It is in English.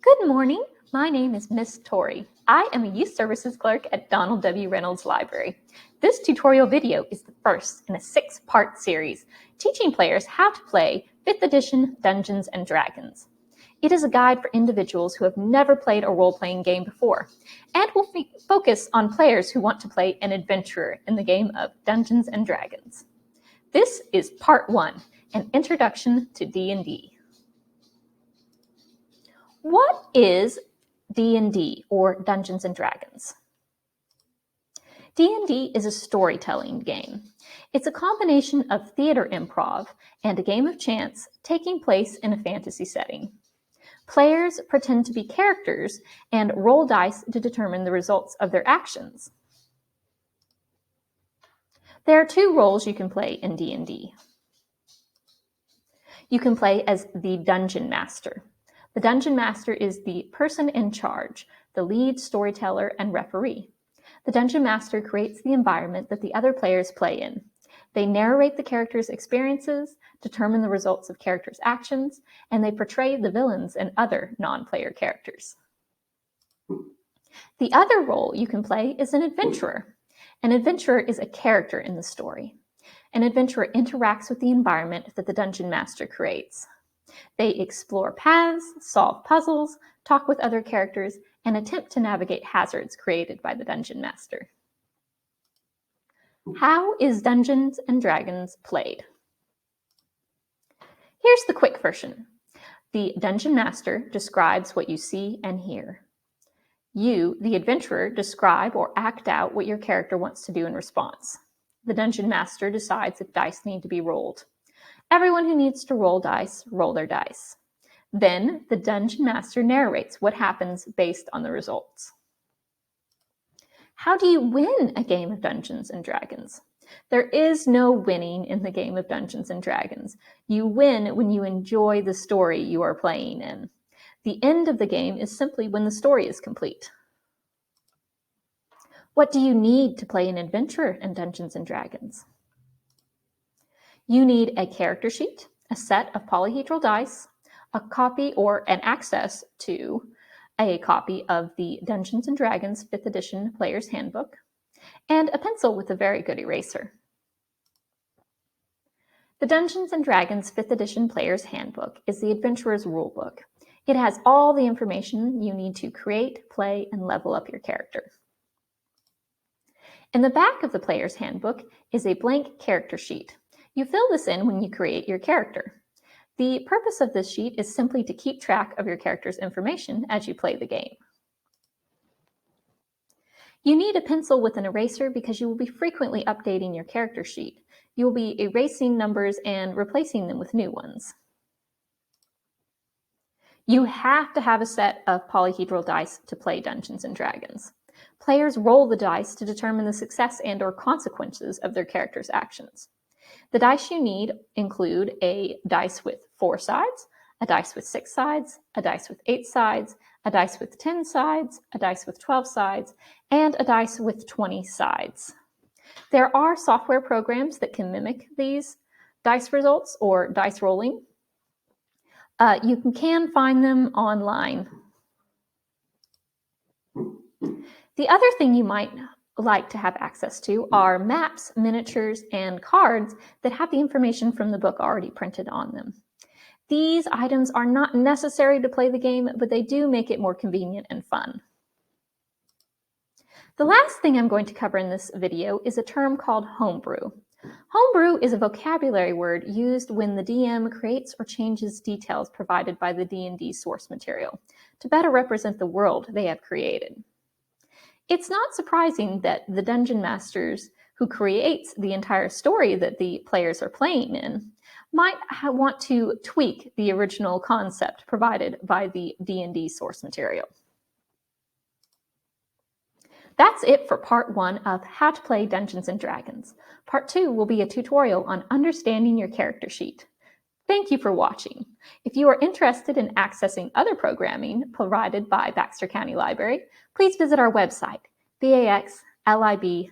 Good morning. My name is Miss Tori. I am a Youth Services Clerk at Donald W. Reynolds Library. This tutorial video is the first in a 6-part series teaching players how to play 5th edition Dungeons & Dragons. It is a guide for individuals who have never played a role-playing game before, and will focus on players who want to play an adventurer in the game of Dungeons & Dragons. This is Part 1, an introduction to D&D. What is D&D, or Dungeons & Dragons? D&D is a storytelling game. It's a combination of theater improv and a game of chance taking place in a fantasy setting. Players pretend to be characters and roll dice to determine the results of their actions. There are 2 roles you can play in D&D. You can play as the Dungeon Master. The Dungeon Master is the person in charge, the lead storyteller and referee. The Dungeon Master creates the environment that the other players play in. They narrate the characters' experiences, determine the results of characters' actions, and they portray the villains and other non-player characters. The other role you can play is an adventurer. An adventurer is a character in the story. An adventurer interacts with the environment that the Dungeon Master creates. They explore paths, solve puzzles, talk with other characters, and attempt to navigate hazards created by the Dungeon Master. How is Dungeons & Dragons played? Here's the quick version. The Dungeon Master describes what you see and hear. You, the adventurer, describe or act out what your character wants to do in response. The Dungeon Master decides if dice need to be rolled. Everyone who needs to roll dice, roll their dice. Then the Dungeon Master narrates what happens based on the results. How do you win a game of Dungeons & Dragons? There is no winning in the game of Dungeons & Dragons. You win when you enjoy the story you are playing in. The end of the game is simply when the story is complete. What do you need to play an adventurer in Dungeons & Dragons? You need a character sheet, a set of polyhedral dice, a copy or an access to a copy of the Dungeons & Dragons 5th edition Player's Handbook, and a pencil with a very good eraser. The Dungeons & Dragons 5th edition Player's Handbook is the adventurer's rulebook. It has all the information you need to create, play, and level up your character. In the back of the Player's Handbook is a blank character sheet. You fill this in when you create your character. The purpose of this sheet is simply to keep track of your character's information as you play the game. You need a pencil with an eraser because you will be frequently updating your character sheet. You will be erasing numbers and replacing them with new ones. You have to have a set of polyhedral dice to play Dungeons & Dragons. Players roll the dice to determine the success and/or consequences of their character's actions. The dice you need include a dice with 4 sides, a dice with 6 sides, a dice with 8 sides, a dice with 10 sides, a dice with 12 sides, and a dice with 20 sides. There are software programs that can mimic these dice results or dice rolling. You can find them online. The other thing you might like to have access to are maps, miniatures, and cards that have the information from the book already printed on them. These items are not necessary to play the game, but they do make it more convenient and fun. The last thing I'm going to cover in this video is a term called homebrew. Homebrew is a vocabulary word used when the DM creates or changes details provided by the D&D source material to better represent the world they have created. It's not surprising that the Dungeon Masters who creates the entire story that the players are playing in might want to tweak the original concept provided by the D&D source material. That's it for Part 1 of How to Play Dungeons & Dragons. Part 2 will be a tutorial on understanding your character sheet. Thank you for watching. If you are interested in accessing other programming provided by Baxter County Library, please visit our website, baxlib.org.